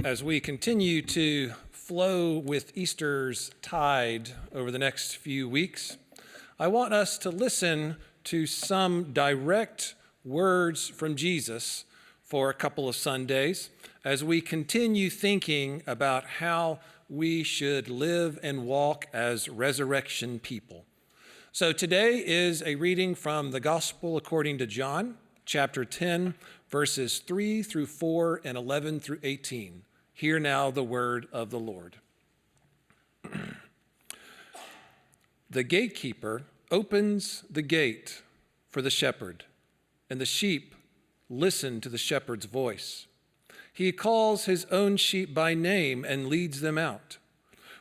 As we continue to flow with Easter's tide over the next few weeks, I want us to listen to some direct words from Jesus for a couple of Sundays as we continue thinking about how we should live and walk as resurrection people. So today is a reading from the Gospel according to John, chapter 10, verses 3 through 4 and 11 through 18. Hear now the word of the Lord. The gatekeeper opens the gate for the shepherd, and the sheep listen to the shepherd's voice. He calls his own sheep by name and leads them out.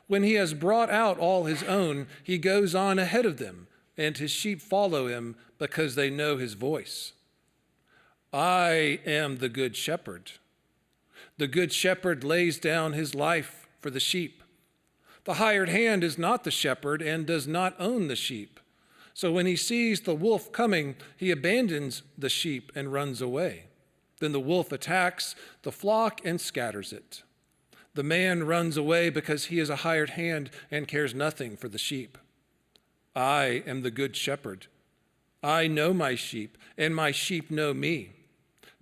When he has brought out all his own, he goes on ahead of them, and his sheep follow him because they know his voice. I am the good shepherd. The good shepherd lays down his life for the sheep. The hired hand is not the shepherd and does not own the sheep. So when he sees the wolf coming, he abandons the sheep and runs away. Then the wolf attacks the flock and scatters it. The man runs away because he is a hired hand and cares nothing for the sheep. I am the good shepherd. I know my sheep, and my sheep know me.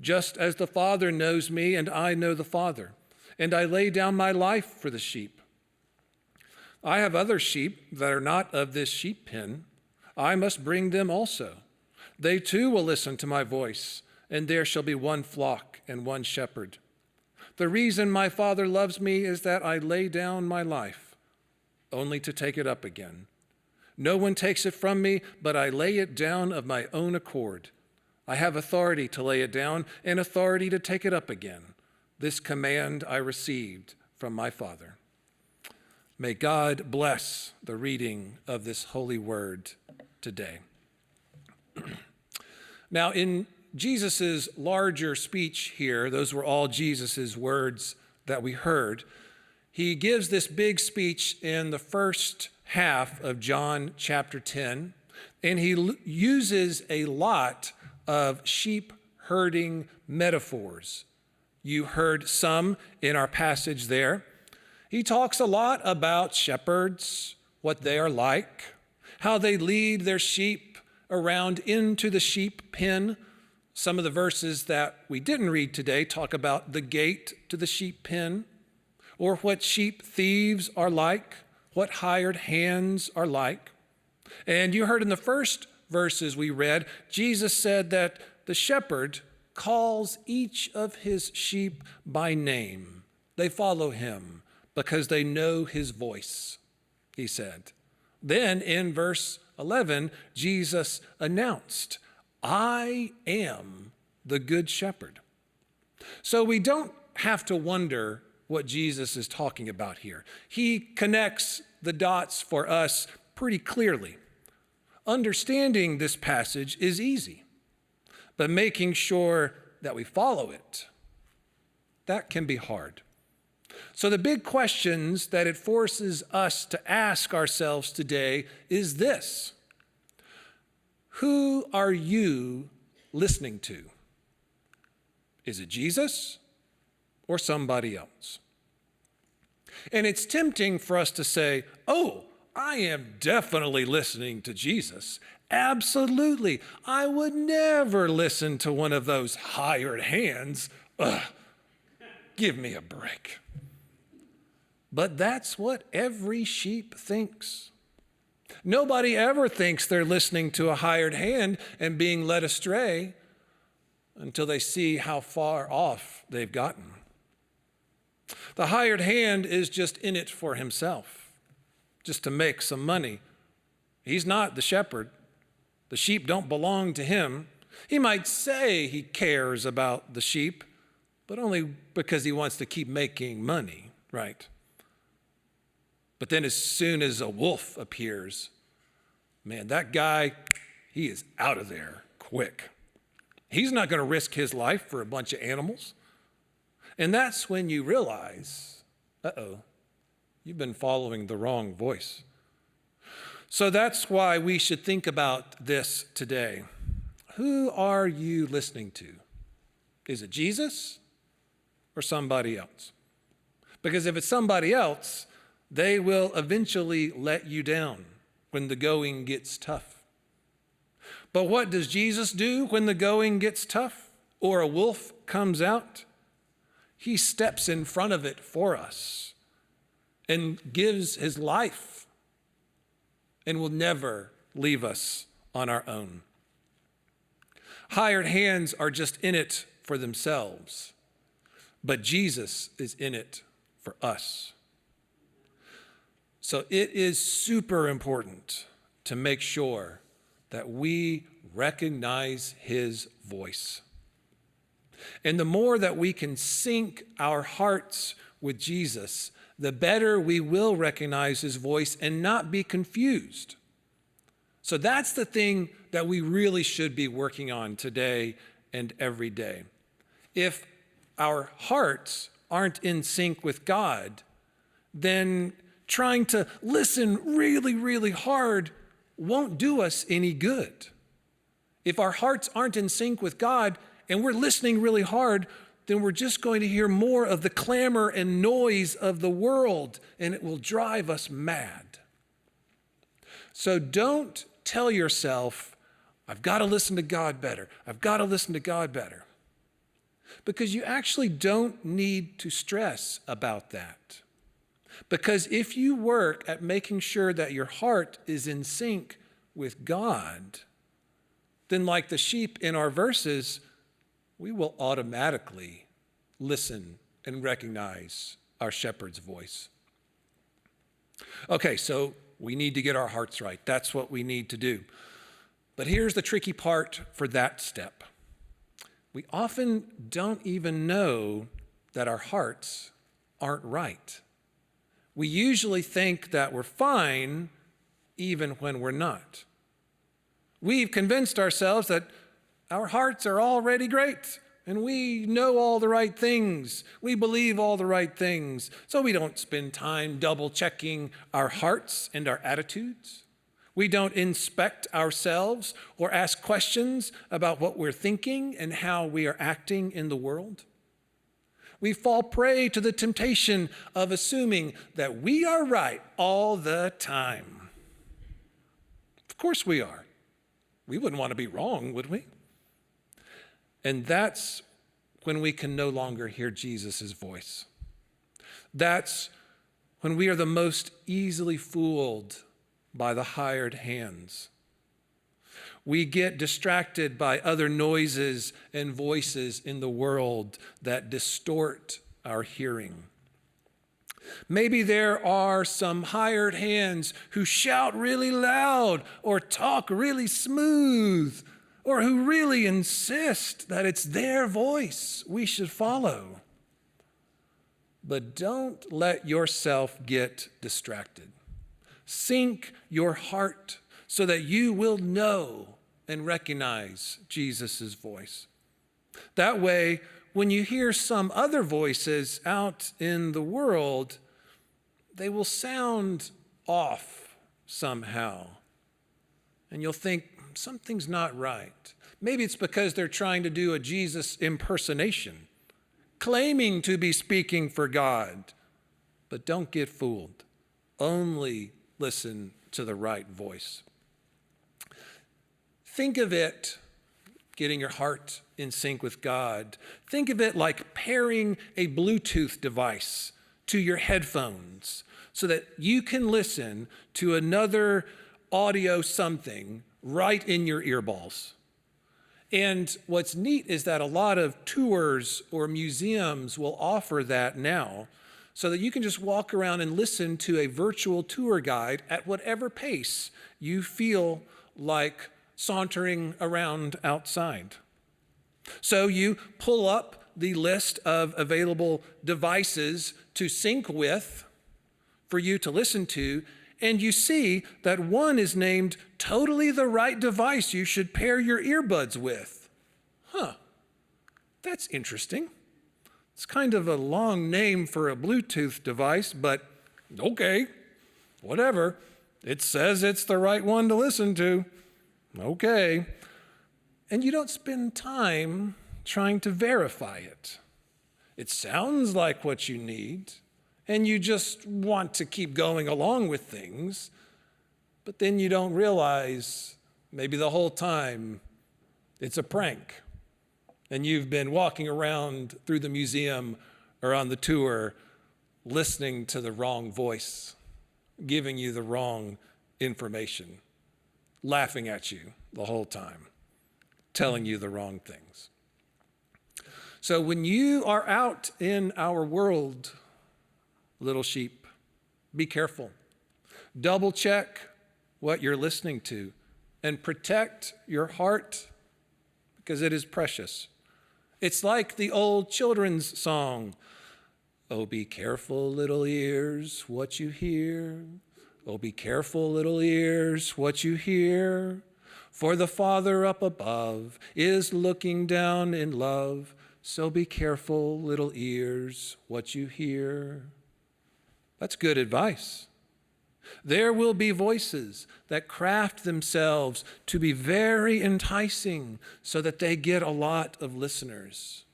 Just as the Father knows me, and I know the Father, and I lay down my life for the sheep. I have other sheep that are not of this sheep pen. I must bring them also. They too will listen to my voice, and there shall be one flock and one shepherd. The reason my Father loves me is that I lay down my life, only to take it up again. No one takes it from me, but I lay it down of my own accord. I have authority to lay it down and authority to take it up again. This command I received from my Father. May God bless the reading of this holy word today. Now, in Jesus' larger speech here, those were all Jesus' words that we heard. He gives this big speech in the first half of John chapter 10, and he uses a lot of sheep herding metaphors. You heard some in our passage there. He talks a lot about shepherds, what they are like, how they lead their sheep around into the sheep pen. Some of the verses that we didn't read today talk about the gate to the sheep pen, or what sheep thieves are like, what hired hands are like. And you heard in the first verses we read, Jesus said that the shepherd calls each of his sheep by name. They follow him because they know his voice, he said. Then in verse 11, Jesus announced, I am the good shepherd. So we don't have to wonder what Jesus is talking about here. He connects the dots for us pretty clearly. Understanding this passage is easy, but making sure that we follow it, that can be hard. So the big questions that it forces us to ask ourselves today is this: who are you listening to? Is it Jesus or somebody else? And it's tempting for us to say, oh, I am definitely listening to Jesus. Absolutely. I would never listen to one of those hired hands. Ugh, give me a break. But that's what every sheep thinks. Nobody ever thinks they're listening to a hired hand and being led astray until they see how far off they've gotten. The hired hand is just in it for himself, just to make some money. He's not the shepherd. The sheep don't belong to him. He might say he cares about the sheep, but only because he wants to keep making money, right? But then as soon as a wolf appears, man, that guy, he is out of there quick. He's not going to risk his life for a bunch of animals. And that's when you realize, you've been following the wrong voice. So that's why we should think about this today. Who are you listening to? Is it Jesus or somebody else? Because if it's somebody else, they will eventually let you down when the going gets tough. But what does Jesus do when the going gets tough or a wolf comes out? He steps in front of it for us and gives his life and will never leave us on our own. Hired hands are just in it for themselves, but Jesus is in it for us. So it is super important to make sure that we recognize his voice. And the more that we can sync our hearts with Jesus, the better we will recognize his voice and not be confused. So that's the thing that we really should be working on today and every day. If our hearts aren't in sync with God, then trying to listen really, really hard won't do us any good. If our hearts aren't in sync with God and we're listening really hard, then we're just going to hear more of the clamor and noise of the world, and it will drive us mad. So don't tell yourself, I've got to listen to God better. I've got to listen to God better. Because you actually don't need to stress about that. Because if you work at making sure that your heart is in sync with God, then like the sheep in our verses, we will automatically listen and recognize our shepherd's voice. Okay, so we need to get our hearts right. That's what we need to do. But here's the tricky part for that step. We often don't even know that our hearts aren't right. We usually think that we're fine even when we're not. We've convinced ourselves that our hearts are already great and we know all the right things. We believe all the right things. So we don't spend time double checking our hearts and our attitudes. We don't inspect ourselves or ask questions about what we're thinking and how we are acting in the world. We fall prey to the temptation of assuming that we are right all the time. Of course we are. We wouldn't want to be wrong, would we? And that's when we can no longer hear Jesus' voice. That's when we are the most easily fooled by the hired hands. We get distracted by other noises and voices in the world that distort our hearing. Maybe there are some hired hands who shout really loud or talk really smooth or who really insist that it's their voice we should follow. But don't let yourself get distracted. Sync your heart so that you will know and recognize Jesus' voice. That way, when you hear some other voices out in the world, they will sound off somehow. And you'll think, something's not right. Maybe it's because they're trying to do a Jesus impersonation, claiming to be speaking for God. But don't get fooled. Only listen to the right voice. Think of it, getting your heart in sync with God. Think of it like pairing a Bluetooth device to your headphones so that you can listen to another audio something right in your earballs. And what's neat is that a lot of tours or museums will offer that now so that you can just walk around and listen to a virtual tour guide at whatever pace you feel like sauntering around outside. So you pull up the list of available devices to sync with for you to listen to, and you see that one is named totally the right device you should pair your earbuds with. That's interesting. It's kind of a long name for a Bluetooth device, but okay, whatever. It says it's the right one to listen to. Okay. And you don't spend time trying to verify it. It sounds like what you need. and you just want to keep going along with things, but then you don't realize maybe the whole time it's a prank, and you've been walking around through the museum or on the tour listening to the wrong voice, giving you the wrong information, laughing at you the whole time, telling you the wrong things. So when you are out in our world, little sheep, be careful. Double check what you're listening to and protect your heart because it is precious. It's like the old children's song, "Oh, be careful, little ears, what you hear. Oh, be careful, little ears, what you hear. For the Father up above is looking down in love. So be careful, little ears, what you hear." That's good advice. There will be voices that craft themselves to be very enticing so that they get a lot of listeners.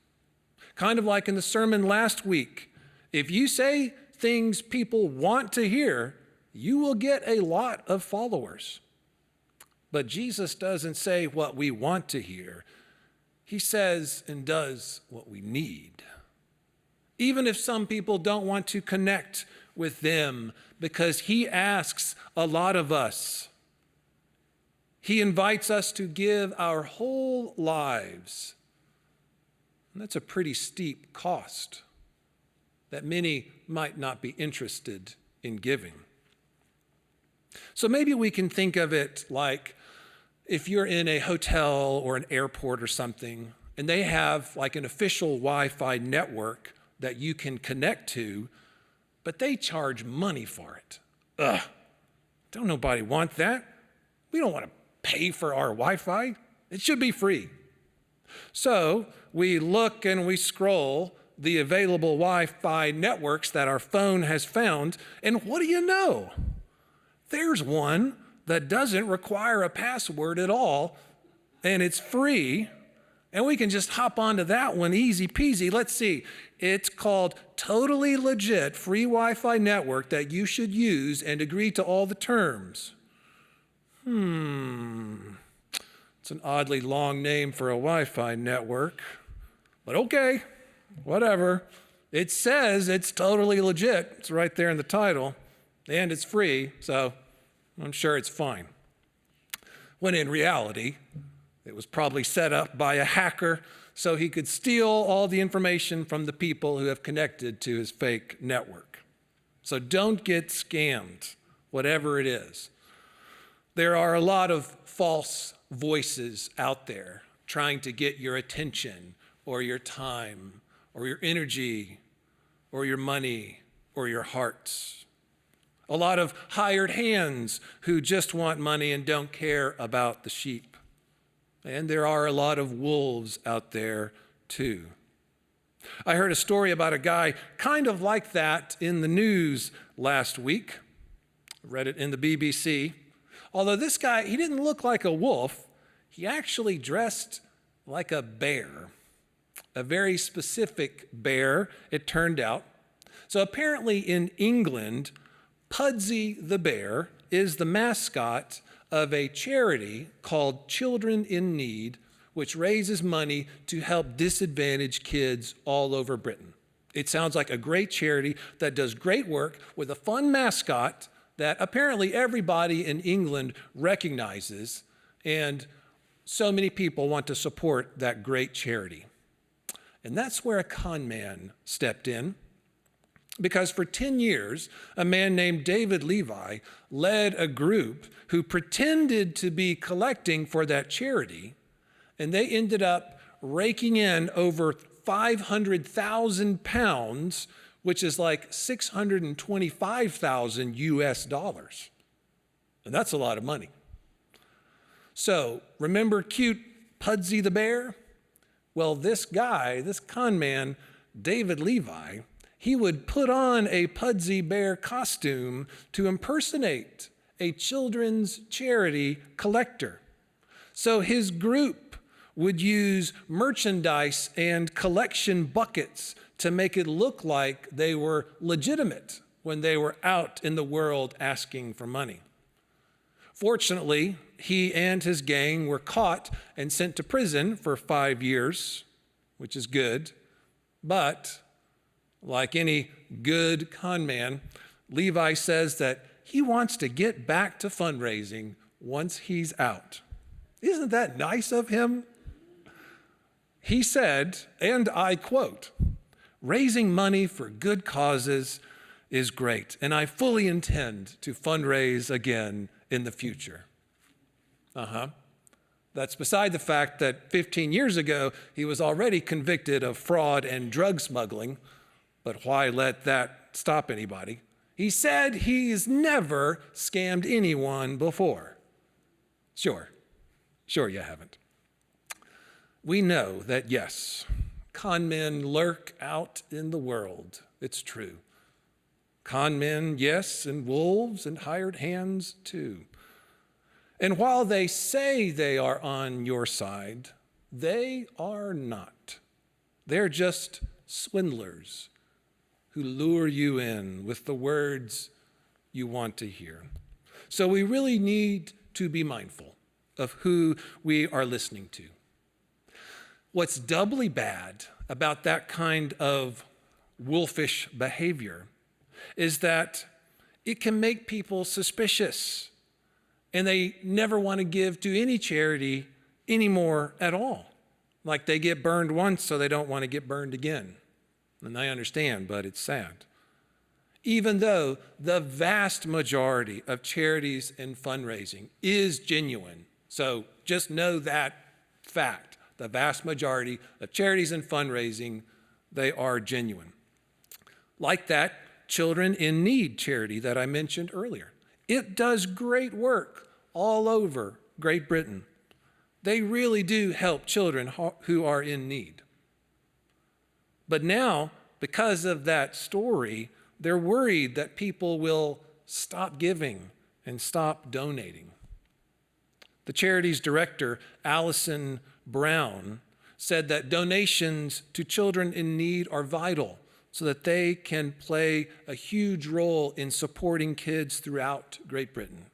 Kind of like in the sermon last week, if you say things people want to hear, you will get a lot of followers. But Jesus doesn't say what we want to hear. He says and does what we need. Even if some people don't want to connect with them because he asks a lot of us. He invites us to give our whole lives. And that's a pretty steep cost that many might not be interested in giving. So maybe we can think of it like if you're in a hotel or an airport or something, and they have like an official Wi-Fi network that you can connect to, but they charge money for it. Don't nobody want that. We don't want to pay for our Wi-Fi. It should be free. So we look and we scroll the available Wi-Fi networks that our phone has found, and what do you know? There's one that doesn't require a password at all, and it's free, and we can just hop onto that one easy peasy. Let's see. It's called Totally Legit Free Wi-Fi Network that you should use and agree to all the terms. It's an oddly long name for a Wi-Fi network, but okay, whatever. It says it's totally legit. It's right there in the title, and it's free, so I'm sure it's fine. When in reality, it was probably set up by a hacker so he could steal all the information from the people who have connected to his fake network. So don't get scammed, whatever it is. There are a lot of false voices out there trying to get your attention or your time or your energy or your money or your hearts. A lot of hired hands who just want money and don't care about the sheep. And there are a lot of wolves out there too. I heard a story about a guy kind of like that in the news last week. I read it in the BBC. Although this guy, he didn't look like a wolf. He actually dressed like a bear. A very specific bear, it turned out. So apparently in England, Pudsey the bear is the mascot of a charity called Children in Need, which raises money to help disadvantaged kids all over Britain. It sounds like a great charity that does great work with a fun mascot that apparently everybody in England recognizes, and so many people want to support that great charity. And that's where a con man stepped in. Because for 10 years, a man named David Levi led a group who pretended to be collecting for that charity, and they ended up raking in over 500,000 pounds, which is like 625,000 US dollars. And that's a lot of money. So remember cute Pudsey the bear? Well, this guy, this con man, David Levi, he would put on a Pudsey bear costume to impersonate a children's charity collector. So his group would use merchandise and collection buckets to make it look like they were legitimate when they were out in the world asking for money. Fortunately, he and his gang were caught and sent to prison for 5 years, which is good. But like any good con man, Levi says that he wants to get back to fundraising once he's out. Isn't that nice of him? He said, and I quote, "Raising money for good causes is great, and I fully intend to fundraise again in the future." That's beside the fact that 15 years ago, he was already convicted of fraud and drug smuggling, but why let that stop anybody? He said he's never scammed anyone before. Sure you haven't. We know that, yes, con men lurk out in the world. It's true. Con men, yes, and wolves and hired hands too. And while they say they are on your side, they are not. They're just swindlers who lure you in with the words you want to hear. So we really need to be mindful of who we are listening to. What's doubly bad about that kind of wolfish behavior is that it can make people suspicious, and they never want to give to any charity anymore at all. Like they get burned once, so they don't want to get burned again. And I understand, but it's sad. Even though the vast majority of charities and fundraising is genuine, so just know that fact. The vast majority of charities and fundraising, they are genuine. Like that Children in Need charity that I mentioned earlier. It does great work all over Great Britain. They really do help children who are in need. But now, because of that story, they're worried that people will stop giving and stop donating. The charity's director, Allison Brown, said that donations to children in need are vital so that they can play a huge role in supporting kids throughout Great Britain.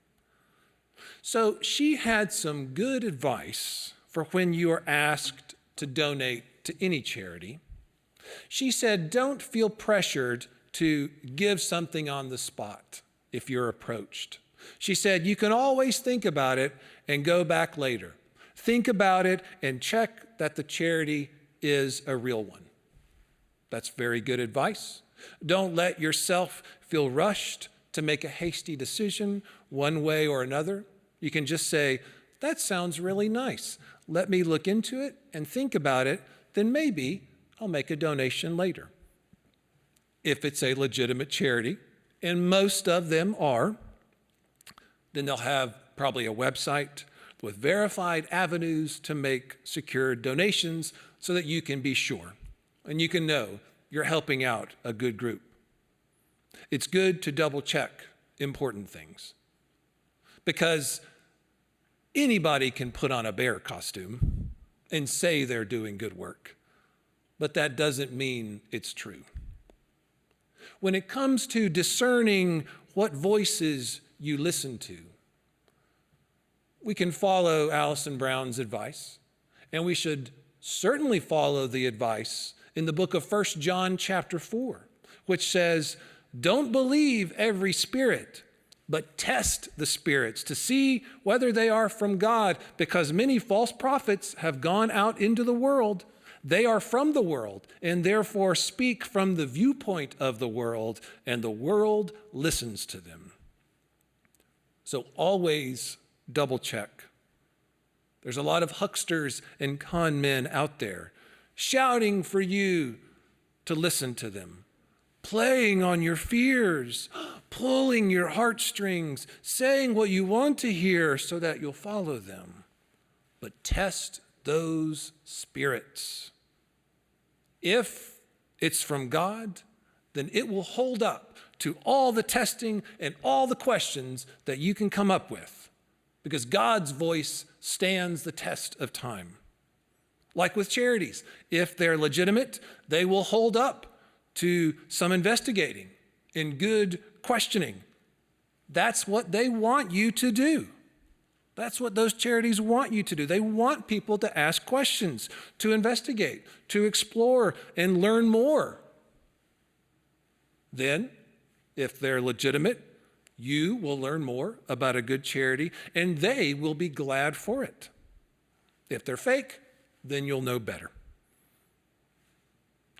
So she had some good advice for when you are asked to donate to any charity. She said, don't feel pressured to give something on the spot if you're approached. She said, you can always think about it and go back later. Think about it and check that the charity is a real one. That's very good advice. Don't let yourself feel rushed to make a hasty decision one way or another. You can just say, that sounds really nice. Let me look into it and think about it. Then maybe I'll make a donation later. If it's a legitimate charity, and most of them are, then they'll have probably a website with verified avenues to make secure donations so that you can be sure and you can know you're helping out a good group. It's good to double check important things because anybody can put on a bear costume and say they're doing good work, but that doesn't mean it's true. When it comes to discerning what voices you listen to, we can follow Allison Brown's advice, and we should certainly follow the advice in the book of 1 John chapter 4, which says, don't believe every spirit, but test the spirits to see whether they are from God, because many false prophets have gone out into the world. They are from the world and therefore speak from the viewpoint of the world, and the world listens to them. So always double check. There's a lot of hucksters and con men out there shouting for you to listen to them, playing on your fears, pulling your heartstrings, saying what you want to hear so that you'll follow them. But test those spirits. If it's from God, then it will hold up to all the testing and all the questions that you can come up with, because God's voice stands the test of time. Like with charities, if they're legitimate, they will hold up to some investigating and good questioning. That's what they want you to do. That's what those charities want you to do. They want people to ask questions, to investigate, to explore, and learn more. Then, if they're legitimate, you will learn more about a good charity, and they will be glad for it. If they're fake, then you'll know better.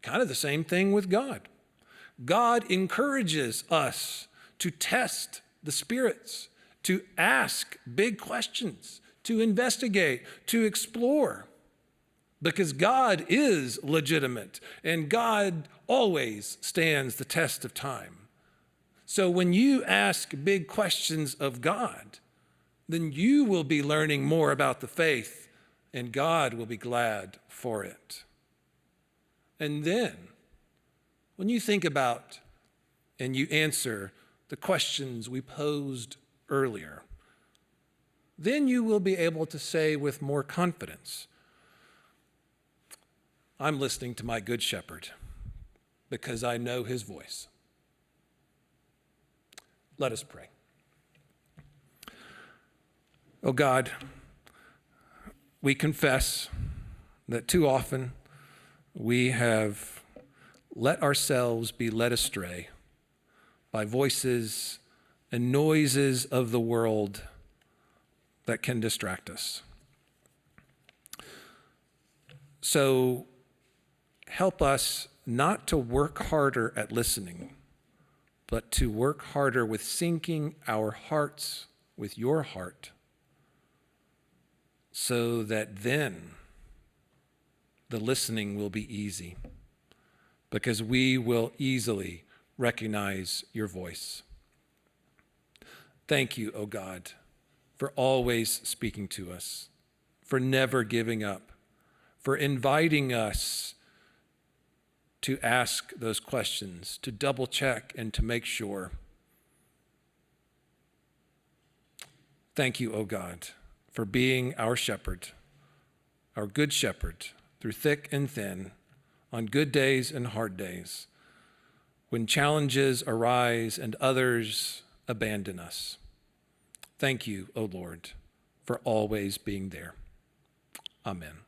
Kind of the same thing with God. God encourages us to test the spirits, to ask big questions, to investigate, to explore, because God is legitimate and God always stands the test of time. So when you ask big questions of God, then you will be learning more about the faith and God will be glad for it. And then when you think about and you answer the questions we posed earlier, then you will be able to say with more confidence, I'm listening to my good shepherd because I know his voice. Let us pray. Oh God, we confess that too often we have let ourselves be led astray by voices and noises of the world that can distract us. So help us not to work harder at listening, but to work harder with syncing our hearts with your heart, so that then the listening will be easy, because we will easily recognize your voice. Thank you, O God, for always speaking to us, for never giving up, for inviting us to ask those questions, to double check and to make sure. Thank you, O God, for being our shepherd, our good shepherd, through thick and thin, on good days and hard days, when challenges arise and others abandon us. Thank you, O Lord, for always being there. Amen.